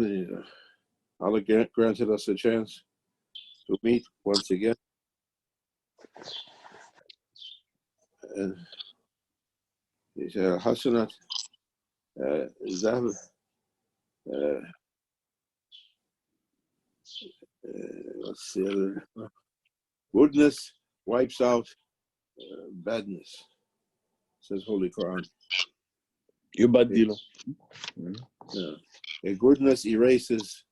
on. Allah granted us a chance to meet once again. And he said, Hasanat, Zahab, what's the other? Goodness wipes out badness, says Holy Quran. Yubaddilu. Yeah. A goodness erases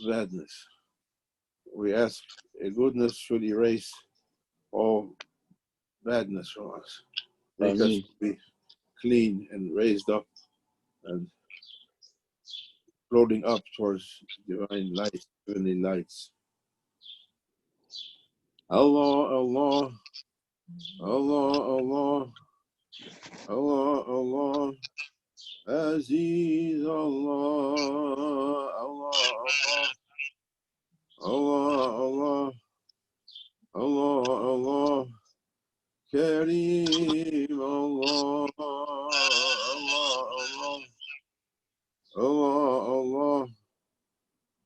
badness. We ask, a goodness should erase all badness from us. Make us be clean and raised up and floating up towards divine light, heavenly lights. Allah, Allah, Allah, Allah, Allah, Allah, Aziz Allah, Allah, Allah, Allah, Allah, Allah, Allah, Kareem Allah, Allah, Allah, Allah, Allah,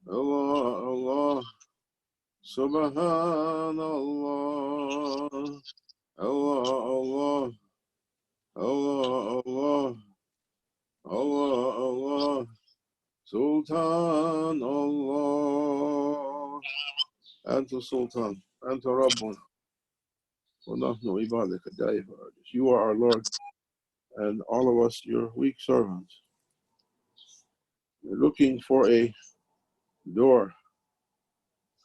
Allah, Allah, Subhanallah, Allah, Allah, Allah, Allah, Allah, Allah, Sultan Allah, Anta Sultan, Anta Rabbun, Wanahnu ibadaka daifa. You are our Lord, and all of us your weak servants. We're looking for a door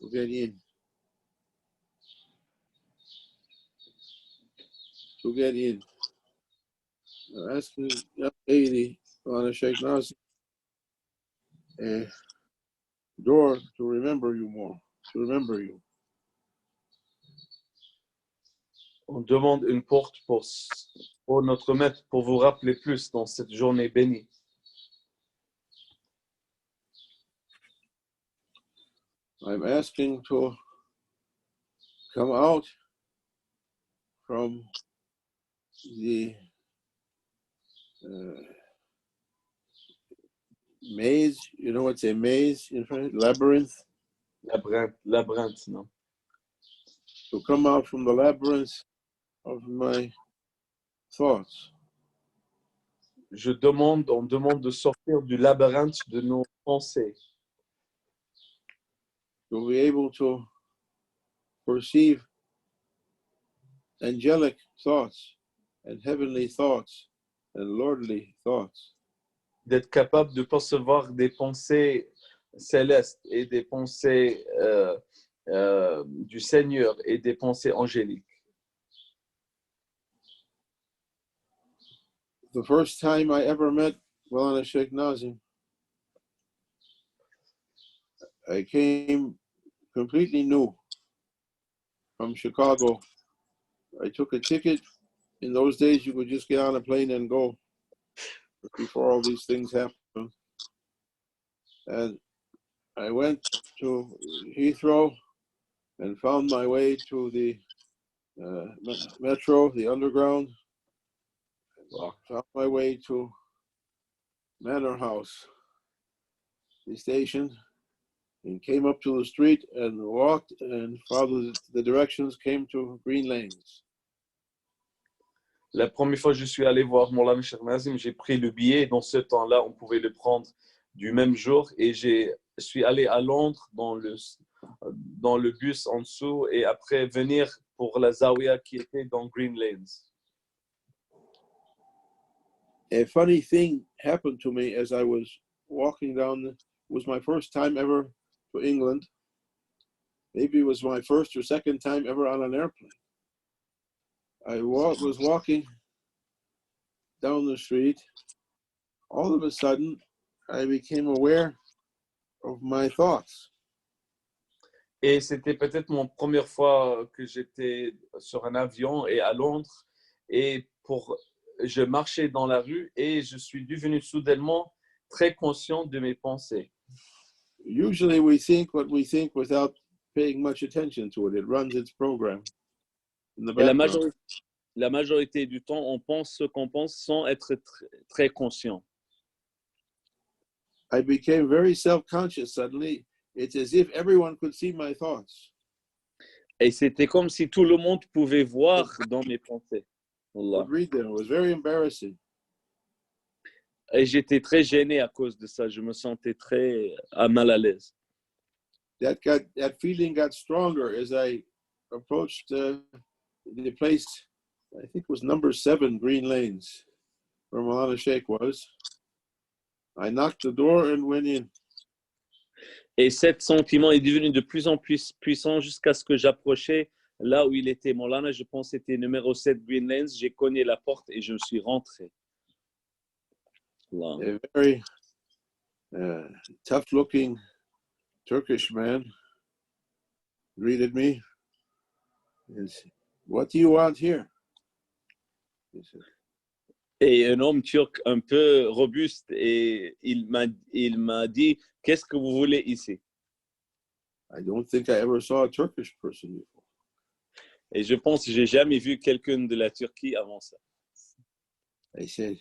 to get in. To get in. I'm asking young lady, Lana Sheikh Nazim, a door to remember you more, to remember you. On demande une porte pour notre maître, pour vous rappeler plus dans cette journée bénie. I'm asking to come out from the maze. You know what's a maze in French? Labyrinth. Labyrinthe, non? To come out from the labyrinth of my thoughts. On demande de sortir du labyrinthe de nos pensées. To be able to perceive angelic thoughts and heavenly thoughts and lordly thoughts. D'être capable de percevoir des pensées célestes et des pensées du Seigneur et des pensées angéliques. The first time I ever met Maulana Sheikh Nazim, I came completely new from Chicago. I took a ticket. In those days, you could just get on a plane and go before all these things happened. And I went to Heathrow and found my way to the metro, the underground. Found my way to Manor House, the station, and came up to the street and walked and followed the directions, came to Green Lanes. La première fois que je suis allé voir Maulana Sheikh Nazim, j'ai pris le billet. Dans ce temps-là, on pouvait le prendre du même jour. Et je suis allé à Londres dans le bus en dessous et après venir pour la Zawiya qui était dans Green Lanes. A funny thing happened to me as I was walking down. It was my first time ever to England. Maybe it was my first or second time ever on an airplane. I was walking down the street. All of a sudden, I became aware of my thoughts. Et c'était peut-être mon première fois que j'étais sur un avion et à Londres. Et je marchais dans la rue et je suis devenu soudainement très conscient de mes pensées. Usually we think what we think without paying much attention to it. It runs its program in the background. La majorité du temps, on pense ce qu'on pense sans être très conscient. I became very self-conscious suddenly. It's as if everyone could see my thoughts. Et c'était comme si tout le monde pouvait voir dans mes pensées. Allah. Would read them. It was very embarrassing. Et j'étais très gêné à cause de ça. Je me sentais très mal à l'aise. That feeling got stronger as I approached the place. I think it was number 7 Green Lanes, where Maulana Sheikh was. I knocked the door and went in. Et cet sentiment est devenu de plus en plus puissant jusqu'à ce que j'approchais là où il était. Maulana, je pense que c'était numéro 7 Green Lanes. J'ai cogné la porte et je suis rentré. Wow. A very tough-looking Turkish man greeted me and said, "What do you want here?" He said, Et un homme turc un peu robuste et il m'a dit, qu'est-ce que vous voulez ici? I don't think I ever saw a Turkish person before. Et je pense que j'ai jamais vu quelqu'un de la Turquie avant ça. I said,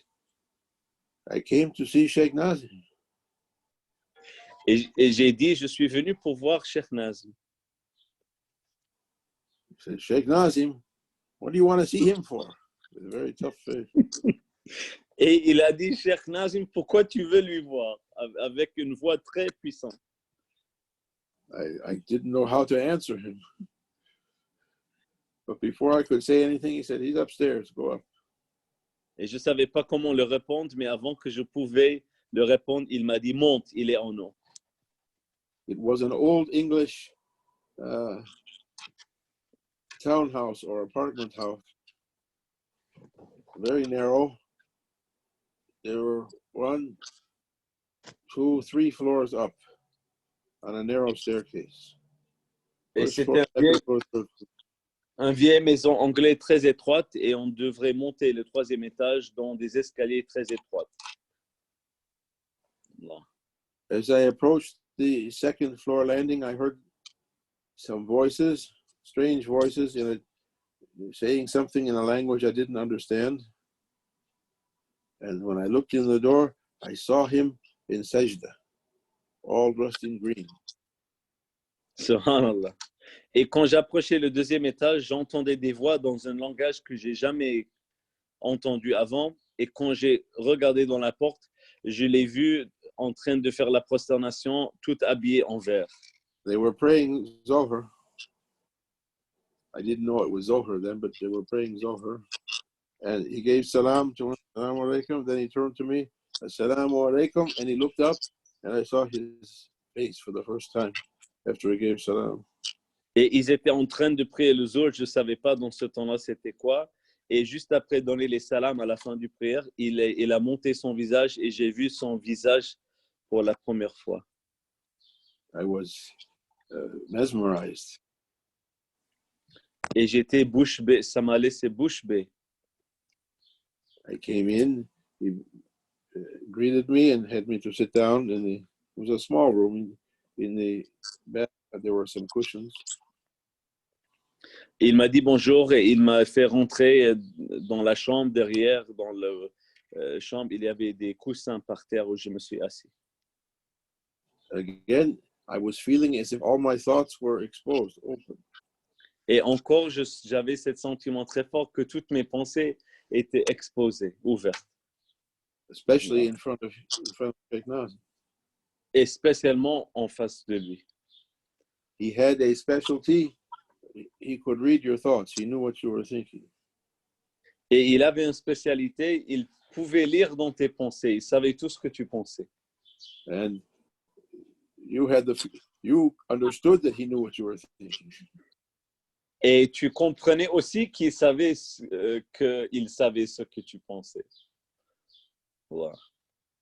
I came to see Sheikh Nazim. Et j'ai dit, je suis venu pour voir Cheikh Nazim. He said, Sheikh Nazim, what do you want to see him for? With a very tough face. Et il a dit, Cheikh Nazim, pourquoi tu veux lui voir? Avec une voix très puissante. I didn't know how to answer him. But before I could say anything, he said, he's upstairs, go up. Et je ne savais pas comment le répondre, mais avant que je pouvais le répondre, il m'a dit, monte, il est en haut. It was an old English townhouse or apartment house, very narrow. There were 1, 2, 3 floors up on a narrow staircase. Et First c'était floor, un vieille maison anglaise très étroite et on devrait monter le 3e étage dans des escaliers très étroits. Non. As I approached the 2nd floor landing, I heard some voices, strange voices, saying something in a language I didn't understand. And when I looked in the door, I saw him in sajda, all dressed in green. Subhanallah. Et quand j'approchais le 2e étage, j'entendais des voix dans un langage que j'ai jamais entendu avant. Et quand j'ai regardé dans la porte, je l'ai vu en train de faire la prosternation, tout habillé en vert. They were praying Zohar. I didn't know it was Zohar then, but they were praying Zohar. And he gave salam to him, Assalamu alaikum. Then he turned to me, Assalamu alaikum. And he looked up, and I saw his face for the first time after he gave salam. Et ils étaient en train de prier le Zohar. Je ne savais pas dans ce temps-là c'était quoi. Et juste après donner les salams à la fin du prière, il a monté son visage et j'ai vu son visage pour la première fois. I was mesmerized. Et j'étais bouche bée. Ça m'a laissé bouche bée. I came in, he greeted me and had me to sit down. It was a small room. In the bed, there were some cushions. Il m'a dit bonjour et il m'a fait rentrer dans la chambre derrière, dans la chambre. Il y avait des coussins par terre où je me suis assis. Again, I was feeling as if all my thoughts were exposed, open. Et encore, j'avais ce sentiment très fort que toutes mes pensées étaient exposées, ouvertes. Especially in front of Sheikh Nazim. Et spécialement en face de lui. He had a specialty. He could read your thoughts. He knew what you were thinking. Et il avait une spécialité, il pouvait lire dans tes pensées, il savait tout ce que tu pensais. And you understood that he knew what you were thinking. Et tu comprenais aussi qu'il savait ce que tu pensais. Voilà.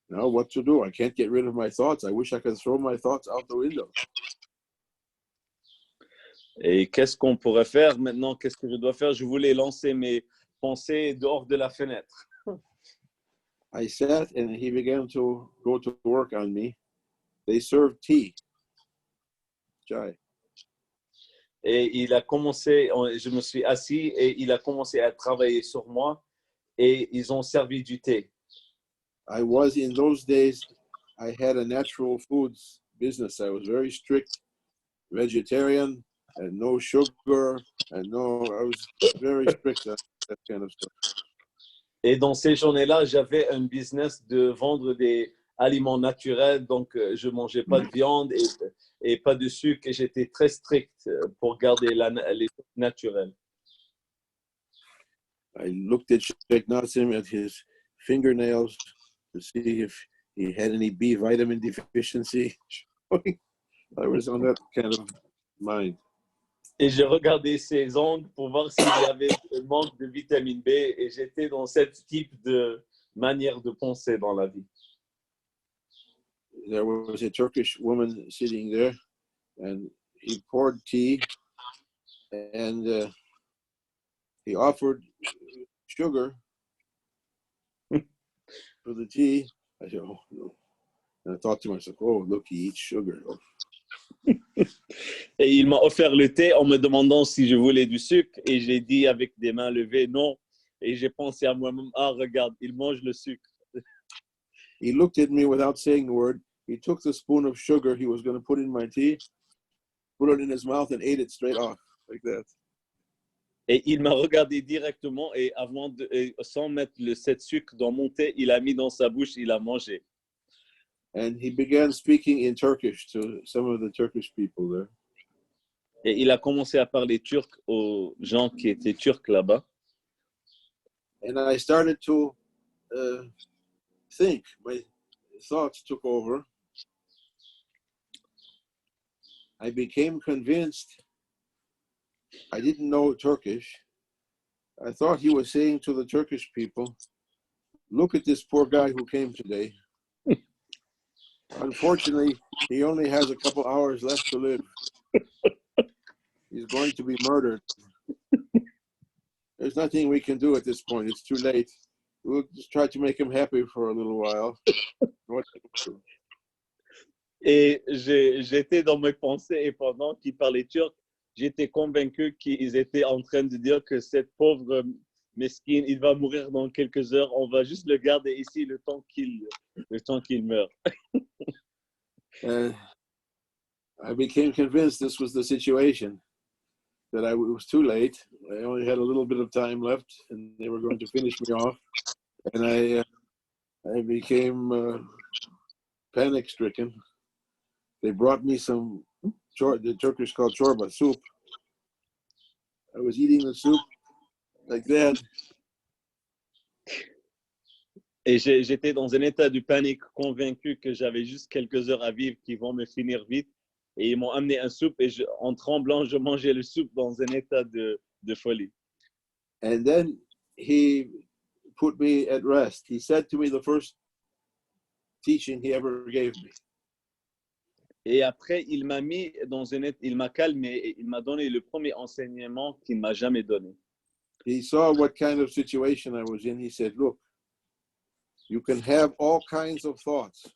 Now what to do? I can't get rid of my thoughts. I wish I could throw my thoughts out the window. Et qu'est-ce qu'on pourrait faire maintenant? Qu'est-ce que je dois faire? Je voulais lancer mes pensées dehors de la fenêtre. I sat and he began to go to work on me. They served tea. Chai. Et il a commencé, je me suis assis et il a commencé à travailler sur moi et ils ont servi du thé. I was in those days, I had a natural foods business. I was very strict vegetarian and no sugar and no, I was very strict on that kind of stuff. Et dans ces journées-là, j'avais un business de vendre des aliments naturels, donc je ne mangeais pas de viande et pas de sucre, et j'étais très strict pour garder les trucs naturels. I looked at Sheikh Nassim at his fingernails to see if he had any B vitamin deficiency. I was on that kind of mind. Et j'ai regardé ses ongles pour voir s'il y avait un manque de vitamine B, et j'étais dans ce type de manière de penser dans la vie. There was a Turkish woman sitting there, and he poured tea, and he offered sugar for the tea. I said, "Oh no!" And I thought to myself, "Oh, look, he eats sugar." Et il m'a offert le thé en me demandant si je voulais du sucre, et j'ai dit avec des mains levées non. Et j'ai pensé à moi-même, ah regarde, il mange le sucre. He looked at me without saying a word. He took the spoon of sugar he was going to put in my tea, put it in his mouth, and ate it straight off like that. Et il m'a regardé directement, et sans mettre cette sucre dans mon thé, il a mis dans sa bouche, il a mangé. And he began speaking in Turkish to some of the Turkish people there. Et il a commencé à parler turc aux gens qui étaient turcs là-bas. And I started to think. My thoughts took over. I became convinced. I didn't know Turkish. I thought he was saying to the Turkish people, "Look at this poor guy who came today. Unfortunately, he only has a couple hours left to live. He's going to be murdered. There's nothing we can do at this point. It's too late. We'll just try to make him happy for a little while." Et j'étais dans mes pensées, et pendant qu'ils parlaient turc, j'étais convaincu qu'ils étaient en train de dire que cette pauvre mesquine, il va mourir dans quelques heures, on va juste le garder ici le temps qu'il meurt. I became convinced this was the situation, that it was too late. I only had a little bit of time left, and they were going to finish me off. And I became panic-stricken. They brought me some, the Turkish called chorba, soup. I was eating the soup like that. Et j'étais dans un état de panique, convaincu que j'avais juste quelques heures à vivre qui vont me finir vite. Et ils m'ont amené un soupe, et en tremblant, je mangeais le soupe dans un état de folie. And then he put me at rest. He said to me the first teaching he ever gave me. Et après, il m'a calmé, et il m'a donné le premier enseignement qu'il m'a jamais donné. He saw what kind of situation I was in. He said, "Look, you can have all kinds of thoughts,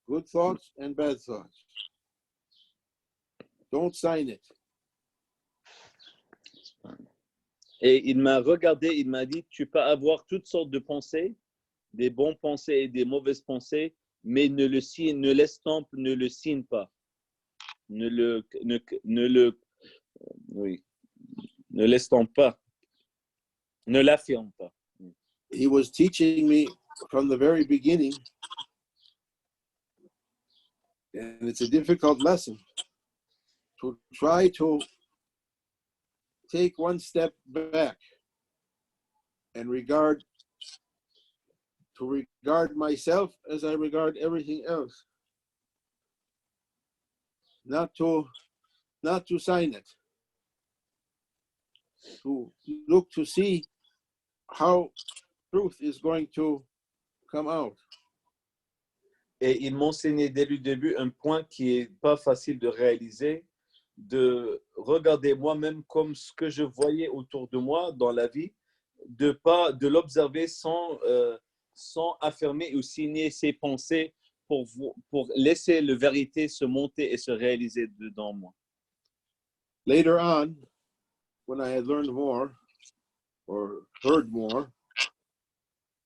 good thoughts and bad thoughts. Don't sign it." Et il m'a regardé, il m'a dit, tu peux avoir toutes sortes de pensées, des bonnes pensées et des mauvaises pensées, mais ne le signe pas. Ne l'estampe pas. Ne l'affirme pas. He was teaching me from the very beginning, and it's a difficult lesson, to try to take one step back and regard myself as I regard everything else. Not to sign it. To look to see how truth is going to come out. Et il m'enseignait dès le début un point qui est pas facile de réaliser, de regarder moi-même comme ce que je voyais autour de moi dans la vie, de l'observer sans affirmer ou signer ses pensées, pour laisser la vérité se monter et se réaliser dedans moi. Later on, when I had learned more or heard more,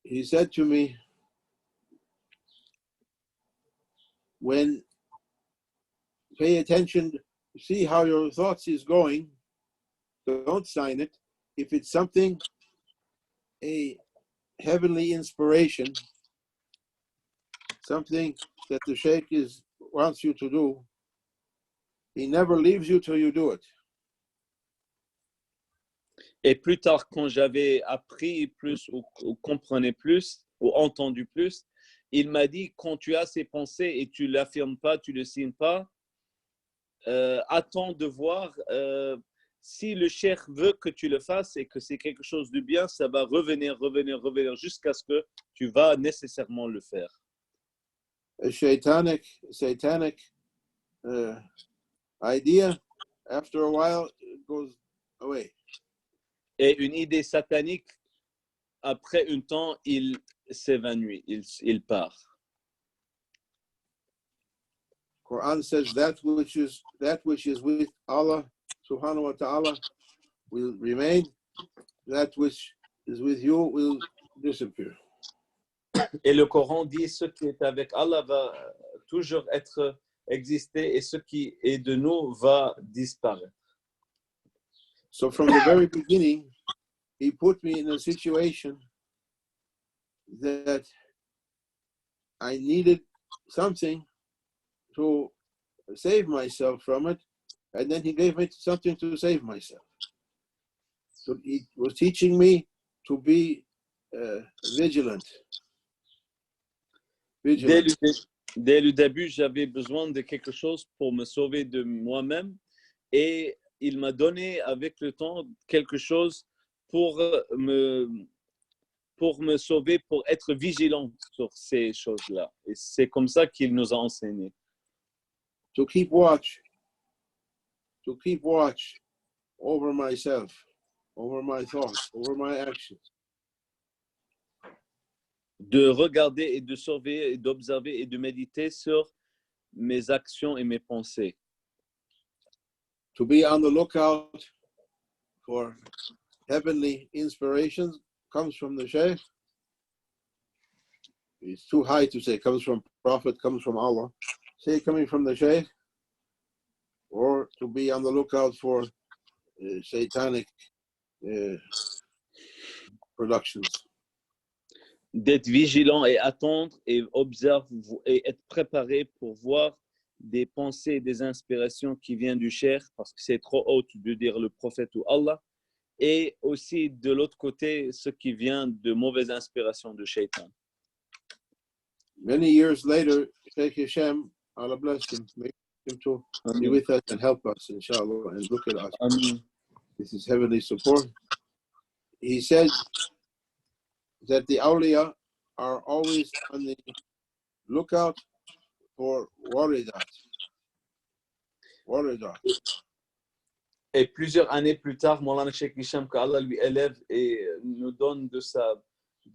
he said to me, when pay attention, see how your thoughts is going. Don't sign it. If it's something, a heavenly inspiration, something that the Sheikh wants you to do, he never leaves you till you do it. Et plus tard, quand j'avais appris plus ou comprenais plus ou entendu plus, il m'a dit, quand tu as ces pensées et tu ne l'affirmes pas, tu ne le signes pas, attends de voir si le cheikh veut que tu le fasses et que c'est quelque chose de bien, ça va revenir jusqu'à ce que tu vas nécessairement le faire. A satanic idea, after a while, it goes away. Et une idée satanique, après un temps, il s'évanouit, il part. Quran says that which is with Allah subhanahu wa ta'ala will remain, that which is with you will disappear. Et le Coran dit ce qui est avec Allah va toujours exister et ce qui est de nous va disparaître. So from the very beginning, he put me in a situation that I needed something to save myself from it, and then he gave me something to save myself. So he was teaching me to be vigilant. Dès le début, j'avais besoin de quelque chose pour me sauver de moi-même et il m'a donné avec le temps quelque chose pour me sauver, pour être vigilant sur ces choses-là. Et c'est comme ça qu'il nous a enseigné. To keep watch over myself, over my thoughts, over my actions. De regarder et de surveiller et d'observer et de méditer sur mes actions et mes pensées. To be on the lookout for heavenly inspirations comes from the Shaykh. It's too high to say comes from Prophet, comes from Allah. Say coming from the Shaykh, or to be on the lookout for satanic productions. D'être vigilant et attendre et observer et être préparé pour voir des pensées, des inspirations qui viennent du Cheikh, parce que c'est trop haut de dire le prophète ou Allah, et aussi de l'autre côté, ce qui vient de mauvaises inspirations de Shaitan. Many years later, Sheikh Hisham, Allah bless him, make him to be with us and help us, inshallah, and look at us. Amen. This is heavenly support. He said that the awliya are always on the lookout for waridat. Et plusieurs années plus tard, Maulana Sheikh Hisham, qu'Allah lui élève et nous donne de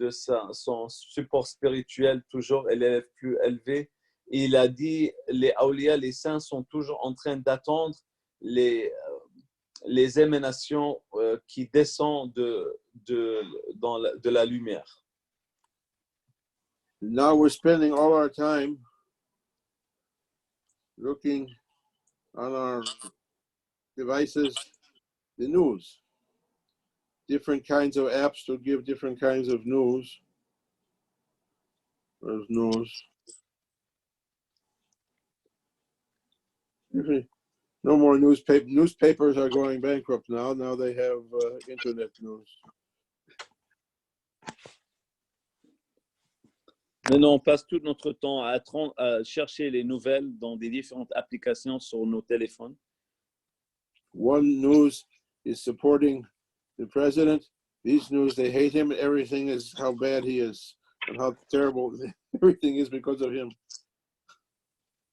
son support spirituel toujours élève plus élevé. Il a dit, les awliya, les saints sont toujours en train d'attendre les émanations qui descendent de la lumière. Now we're spending all our time looking on our devices, the news, different kinds of apps to give different kinds of news. There's news. No more newspaper. Newspapers are going bankrupt now. Now they have internet news. Maintenant, on passe tout notre temps à chercher les nouvelles dans des différentes applications sur nos téléphones. One news is supporting the president. These news, they hate him. Everything is how bad he is and how terrible everything is because of him.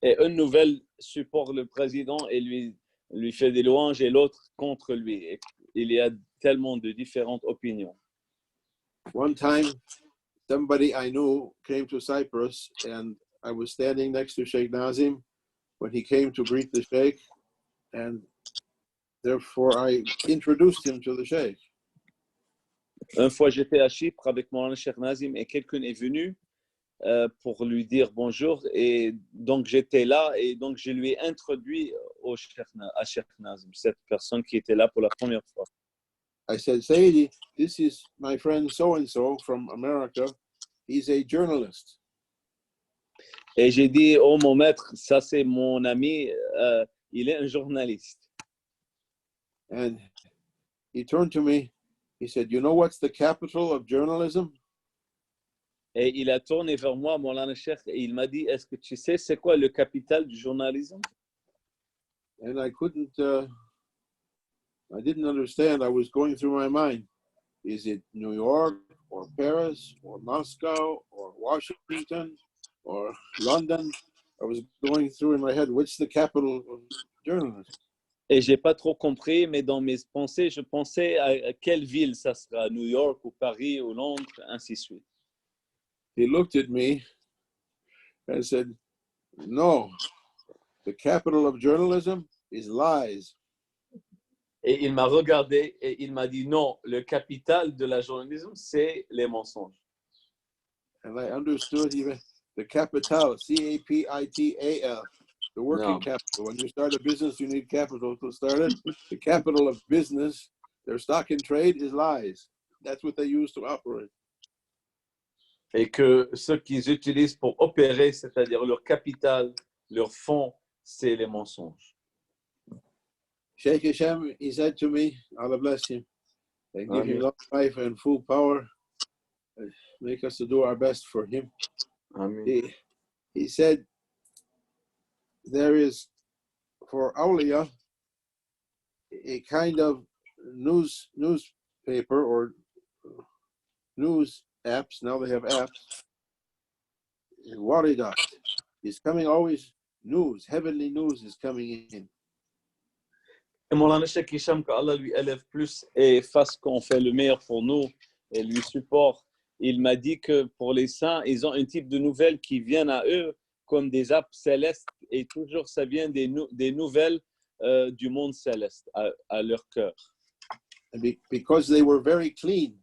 Et une nouvelle supporte le président et lui fait des louanges et l'autre contre lui. Et il y a tellement de différentes opinions. One time, somebody I knew came to Cyprus and I was standing next to Sheikh Nazim when he came to greet the Sheikh, and therefore I introduced him to the Sheikh. Une fois, j'étais à Chypre avec mon Cheikh Nazim et quelqu'un est venu pour lui dire bonjour. Et donc, j'étais là et donc je lui ai introduit à Cheikh Nazim, cette personne qui était là pour la première fois. I said, Sayyidi, this is my friend so-and-so from America. He's a journalist. Et j'ai dit, oh mon maître, ça c'est mon ami, il est un journaliste. And he turned to me, he said, you know what's the capital of journalism? Et il a tourné vers moi, Maulana Cheikh, et il m'a dit, est-ce que tu sais c'est quoi le capital du journalisme? And I didn't understand. I was going through my mind. Is it New York or Paris or Moscow or Washington or London? I was going through in my head, what's the capital of journalism? Et j'ai pas trop compris, mais dans mes pensées, je pensais à quelle ville ça sera, New York ou Paris ou Londres, ainsi de suite. He looked at me and said, no, the capital of journalism is lies. Et il m'a regardé et il m'a dit non, le capital de la journalisme, c'est les mensonges. And I understood even the capital, C-A-P-I-T-A-L, the working No. capital. When you start a business, you need capital to start it. The capital of business, their stock in trade is lies. That's what they use to operate. Et que ce qu'ils utilisent pour opérer, c'est-à-dire leur capital, leur fonds, c'est les mensonges. Sheikh Hashem, he said to me, Allah bless him, and give him long life and full power. Make us to do our best for him. Amen. He said, there is, for awliya, a kind of newspaper or news apps. Now they have apps. Waridat is coming always. News, heavenly news is coming in. Et Maulana Cheikh Hicham, qu'Allah lui élève plus et fasse qu'on fait le meilleur pour nous et lui supporte. Il m'a dit que pour les saints, ils ont un type de nouvelles qui viennent à eux comme des apps célestes et toujours ça vient des nouvelles du monde céleste à leur cœur. Because they were very clean,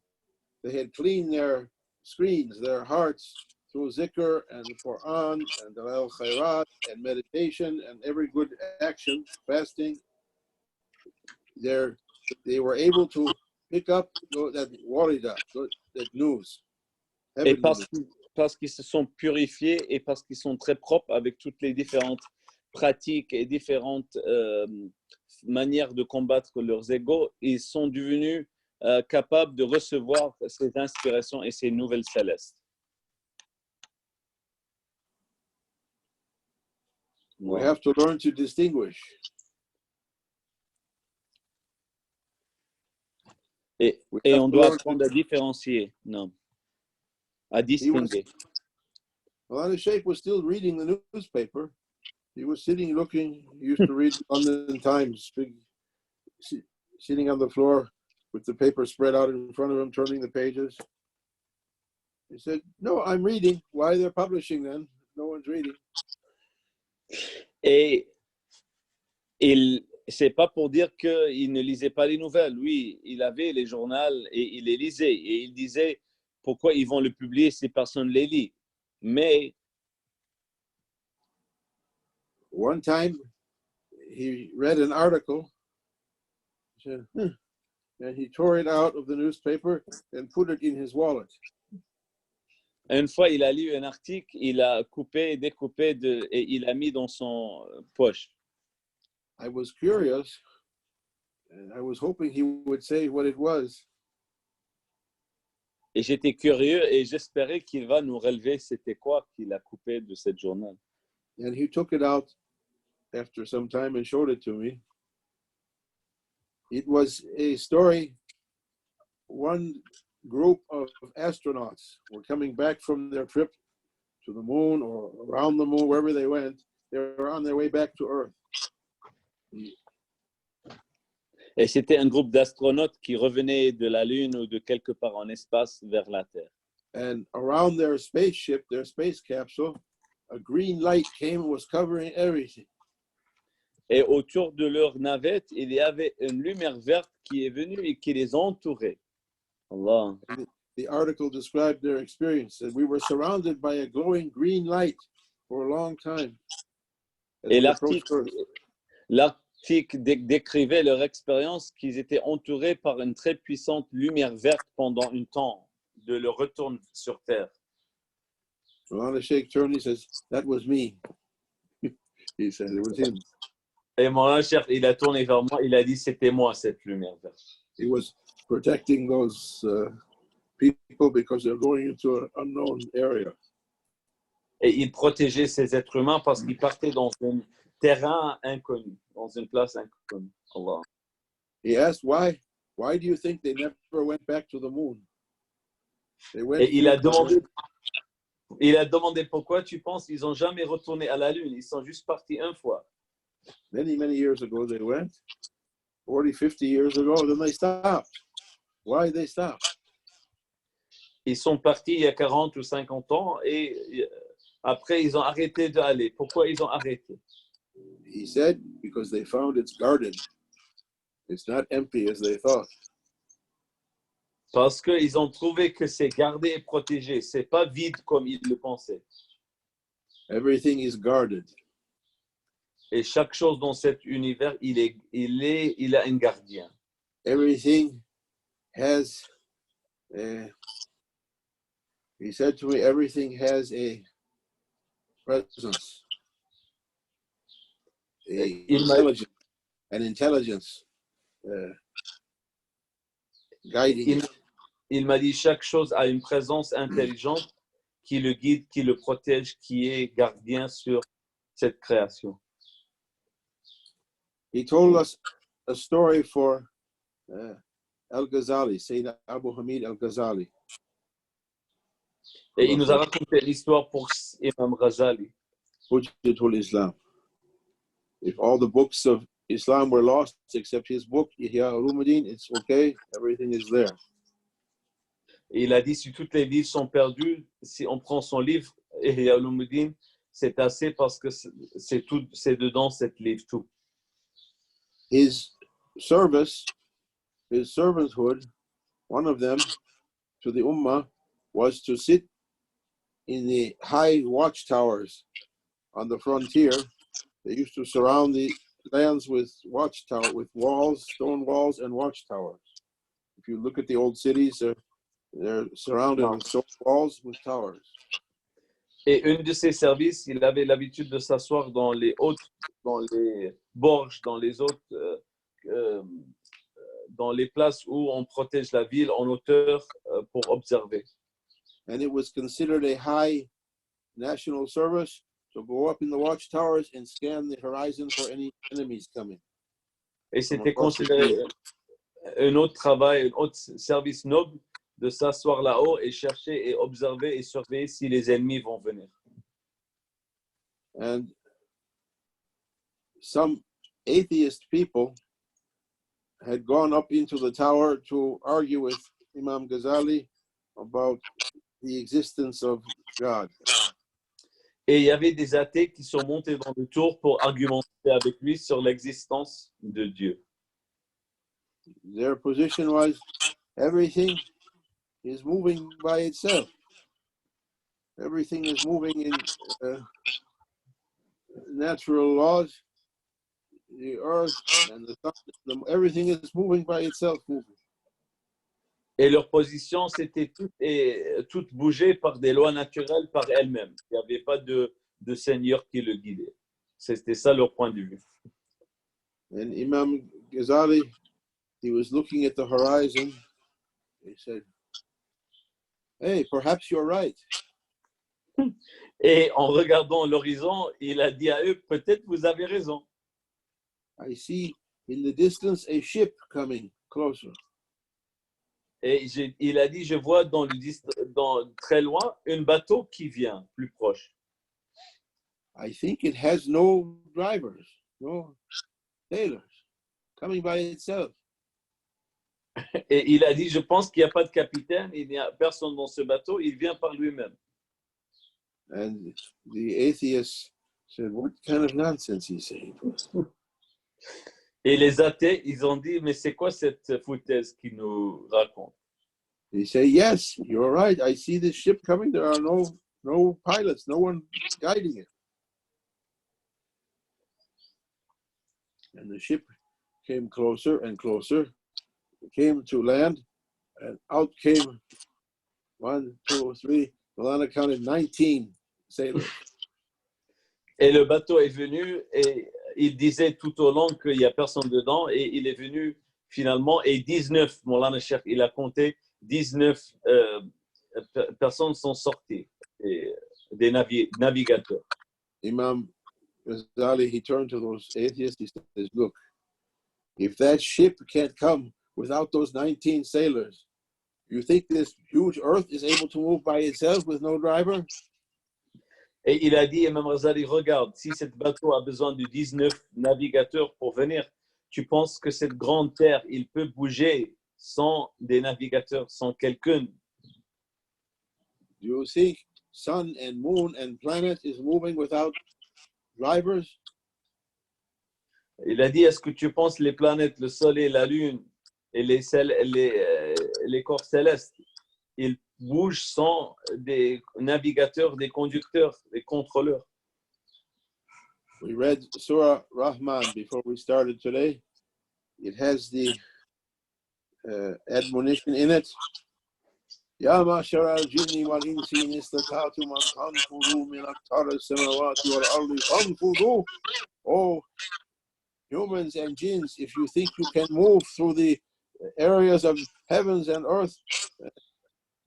they had cleaned their screens, their hearts through zikr and Quran and al khairat and meditation and every good action, fasting. They were able to pick up that warida, that news. Et parce qu'ils se sont purifiés et parce qu'ils sont très propres avec toutes les différentes pratiques et différentes manières de combattre leurs égos, ils sont devenus capables de recevoir ces inspirations et ces nouvelles célestes. We have to learn to distinguish. Et on doit apprendre à différencier, non, à distinguer. Maulana Sheikh was still reading the newspaper. He was sitting, looking. He used to read London Times, sitting on the floor with the paper spread out in front of him, turning the pages. He said, "No, I'm reading. Why they're publishing then? No one's reading." Et c'est pas pour dire qu'il ne lisait pas les nouvelles. Oui, il avait les journaux et il les lisait. Et il disait pourquoi ils vont le publier si personne ne les lit. Mais one time, he read an article, and he tore it out of the newspaper and put it in his wallet. Une fois, il a lu un article, il a coupé, découpé et il a mis dans son poche. I was curious, and I was hoping he would say what it was. Et j'étais curieux et j'espérais qu'il va nous relever c'était quoi qu'il a coupé de cette journal. And he took it out after some time and showed it to me. It was a story. One group of astronauts were coming back from their trip to the moon or around the moon, wherever they went. They were on their way back to Earth. Et c'était un groupe d'astronautes qui revenaient de la Lune ou de quelque part en espace vers la Terre. And around their spaceship, their space capsule, a green light came and was covering everything. Et autour de leur navette, il y avait une lumière verte qui est venue et qui les entourait. Allah. the article described their experience, that we were surrounded by a glowing green light for a long time. as Et we approached Earth. l'article décrivait leur expérience qu'ils étaient entourés par une très puissante lumière verte pendant un temps de leur retour sur Terre. Moulana Sheikh turned, he says, that was me. He said, it was him. Et mon cher, il a tourné vers moi, il a dit c'était moi cette lumière verte. He was protecting those people because they're going into an unknown area. Et il protégeait ces êtres humains parce qu'ils partaient dans un terrain inconnu, dans une place inconnue. Allah. He asked, why do you think they never went back to the moon? They went Et il a demandé pourquoi tu penses qu'ils n'ont jamais retourné à la Lune. Ils sont juste partis une fois. many years ago they went, 40, 50 years ago, then they stopped. Why they stopped? Ils sont partis il y a 40 ou 50 ans et après ils ont arrêté d'aller. Pourquoi ils ont arrêté? He said, because they found it's guarded. It's not empty as they thought. Parce qu'ils ont trouvé que c'est gardé et protégé. C'est pas vide comme ils le pensaient. Everything is guarded. Et chaque chose dans cet univers, il a un gardien. Everything has, he said to me, everything has a presence, an intelligence guiding it. Il m'a dit chaque chose a une présence intelligente qui le guide, qui le protège, qui est gardien sur cette création. He told us a story for Al-Ghazali, Sayyid Abu Hamid Al-Ghazali. Et il nous a raconté l'histoire pour Imam Ghazali. Hujjatul Islam. If all the books of Islam were lost except his book, Ihya Ulumuddin, it's okay, everything is there. Et il a dit si toutes les livres sont perdus, si on prend son livre, Ihya Ulumuddin, c'est assez parce que c'est dedans cette livre tout. His service, his servanthood, one of them to the Ummah was to sit in the high watchtowers on the frontier. They used to surround the lands with with walls, stone walls, and watchtowers. If you look at the old cities, they're surrounded with stone walls with towers. Et une de ses services, il avait l'habitude de s'asseoir dans les borges, dans les places où on protège la ville en hauteur pour observer. And it was considered a high national service to go up in the watchtowers and scan the horizon for any enemies coming. Et c'était considéré un autre travail, un autre service noble de s'asseoir là-haut et chercher et observer et surveiller si les ennemis vont venir. And some atheist people had gone up into the tower to argue with Imam Ghazali about the existence of God. Et il y avait des athées qui sont montés dans le tour pour argumenter avec lui sur l'existence de Dieu. Their position was everything is moving by itself. Everything is moving in natural laws. The earth and the sun, everything is moving by itself. Et leur position, c'était toute bougée par des lois naturelles par elles-mêmes. Il n'y avait pas de seigneur qui le guidait. C'était ça leur point de vue. And Imam Ghazali, he was looking at the horizon. He said, hey, perhaps you're right. Et en regardant l'horizon, il a dit à eux, peut-être vous avez raison. I see in the distance a ship coming closer. Et il a dit, je vois très loin un bateau qui vient plus proche. I think it has no drivers, no sailors, coming by itself. Et il a dit, je pense qu'il n'y a pas de capitaine, il n'y a personne dans ce bateau, il vient par lui-même. And the atheist said, what kind of nonsense he's saying? Et les athées, ils ont dit, mais c'est quoi cette foutaise qu'il nous raconte? He said, yes, you're right. I see this ship coming. There are no pilots, no one guiding it. And the ship came closer and closer. It came to land, and out came 1, 2, 3. Milana counted 19 sailors. Et le bateau est venu et il disait tout au long qu'il n'y a personne dedans et il est venu finalement et 19, Moulana Cheikh, il a compté 19 personnes sont sorties, des navigateurs. Imam Ghazali, he turned to those atheists, he says, look, if that ship can't come without those 19 sailors, you think this huge earth is able to move by itself with no driver? Et il a dit, Imam Ghazali, regarde, si ce bateau a besoin de 19 navigateurs pour venir, tu penses que cette grande terre, il peut bouger sans des navigateurs, sans quelqu'un? Do you think sun and moon and planet is moving without drivers? Il a dit, est-ce que tu penses les planètes, le soleil, la lune et les corps célestes, ils bougent sans des navigateurs, des conducteurs, des contrôleurs? We read Surah Rahman before we started today. It has the admonition in it. Ya ma'shara al-jinni wal-insi in istata'tum an tanfudu min aqtari as-samawati wal-ardi fanfudu. Oh, humans and jinns, if you think you can move through the areas of heavens and earth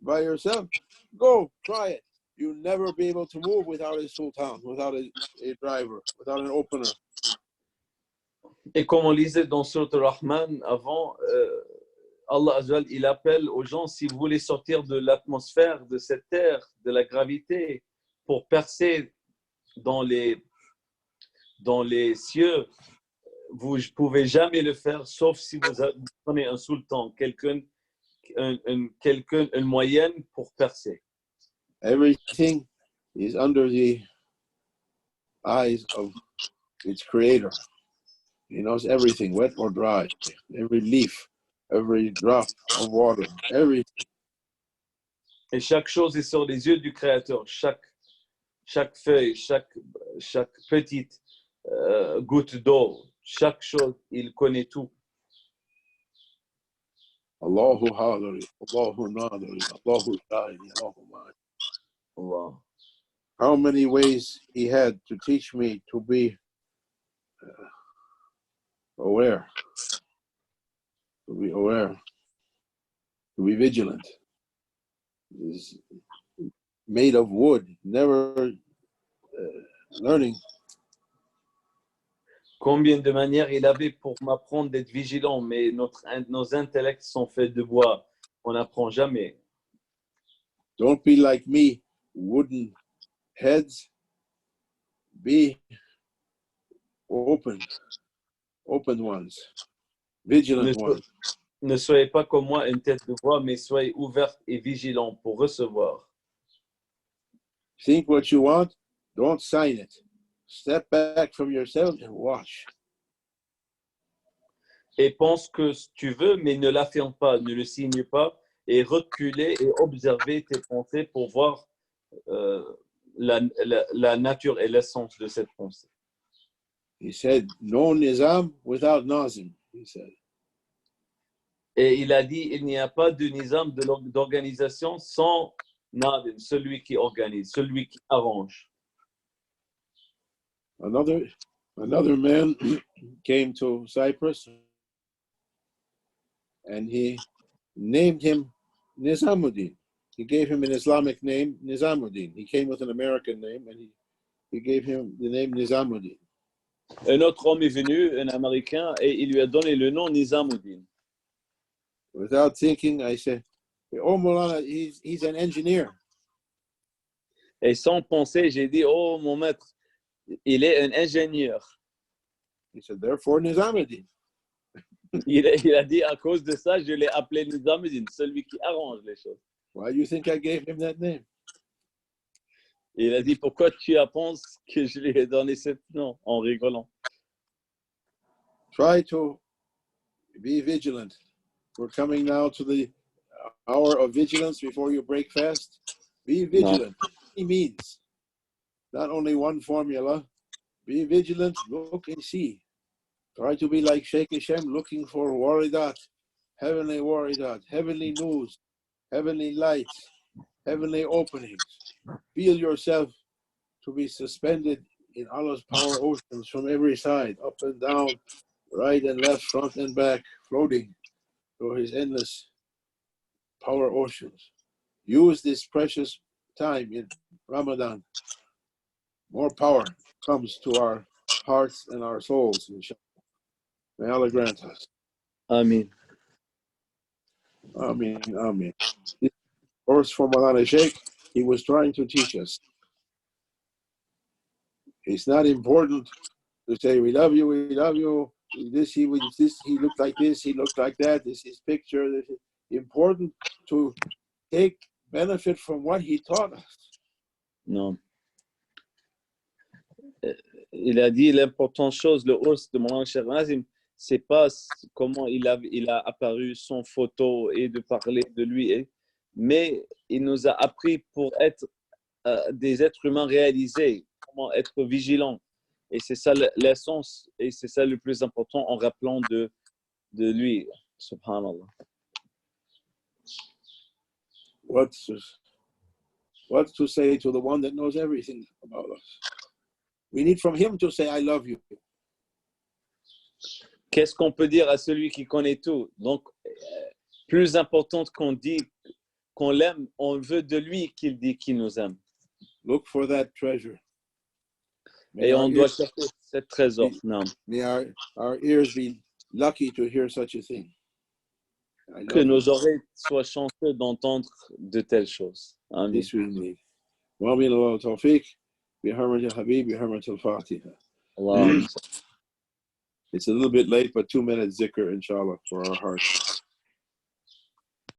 by yourself, go, try it. You'll never be able to move without a sultan, without a driver, without an opener. Et comme on lisait dans Surat Ar-Rahman avant, Allah Azza il appelle aux gens, si vous voulez sortir de l'atmosphère de cette terre, de la gravité, pour percer dans les cieux, vous ne pouvez jamais le faire, sauf si vous prenez un sultan, une moyenne pour percer. Everything is under the eyes of its creator. He knows everything, wet or dry, every leaf, every drop of water, everything. Et chaque chose est sur les yeux du Créateur. Chaque feuille, chaque petite goutte d'eau, chaque chose, il connaît tout. Allahu hadari, Allahu nadari, Allahu shahidi, Allahu ma'ani. Allah. How many ways he had to teach me to be aware, to be vigilant. Is made of wood, never learning. Combien de manières il avait pour m'apprendre d'être vigilant, mais nos intellects sont faits de bois. On n'apprend jamais. Don't be like me, wooden heads. Be open ones, vigilant ones. Ne soyez pas comme moi, une tête de bois, mais soyez ouverte et vigilant pour recevoir. Think what you want, don't sign it. Step back from yourself and watch. Et pense que tu veux, mais ne l'affirme pas, ne le signe pas, et reculer et observer tes pensées pour voir la nature et l'essence de cette pensée. He said, no nizam without nazim, he said. Et il a dit, il n'y a pas de nizam d'organisation sans nadim, celui qui organise, celui qui arrange. Another man came to Cyprus and he named him Nizamuddin. He gave him an Islamic name, Nizamuddin. He came with an American name and he gave him the name Nizamuddin. Un autre homme est venu, un Américain, et il lui a donné le nom Nizamuddin. Without thinking, I said, oh, Moulana, he's an engineer. Et sans penser, j'ai dit, oh, mon maître, il est un ingénieur. He said, therefore, Nizamuddin. Il a dit, à cause de ça, je l'ai appelé Nizamuddin, celui qui arrange les choses. Why do you think I gave him that name? Il a dit, pourquoi tu penses que je lui ai donné ce nom, en rigolant. Try to be vigilant. We're coming now to hour of vigilance before you break fast. Be vigilant. He means not only one formula. Be vigilant. Look and see. Try to be like Sheikh Hashem, looking for waridat, heavenly waridat, heavenly news, heavenly lights, heavenly openings. Feel yourself to be suspended in Allah's power oceans from every side, up and down, right and left, front and back, floating through His endless power oceans. Use this precious time in Ramadan. More power comes to our hearts and our souls, inshallah. May Allah grant us. Amen. Amen. Amen. This verse from Maulana Sheikh, he was trying to teach us. It's not important to say, we love you, he looked like this, he looked like that, this is his picture. This is important to take benefit from what he taught us. Non. Il a dit l'importante chose, le hausse de Maulana Cheikh Nazim, c'est pas comment il a apparu son photo et de parler de lui, mais il nous a appris pour être des êtres humains réalisés, comment être vigilants. Et c'est ça l'essence, et c'est ça le plus important en rappelant de lui. Subhanallah. What to say to the one that knows everything about us? We need from him to say, I love you. Qu'est-ce qu'on peut dire à celui qui connaît tout? Donc, plus important qu'on dit qu'on l'aime, on veut de lui qu'il dit qu'il nous aime. Look for that treasure. Et on doit chercher ce trésor. May our ears be lucky to hear such a thing. Que nos oreilles soient chanceux d'entendre de telles choses. Amen. This we need. Wa min Allah tawfiq, bi hurmati Habib, bi hurmati al-Fatiha. Allah. It's a little bit late, but 2 minutes zikr, inshallah, for our hearts.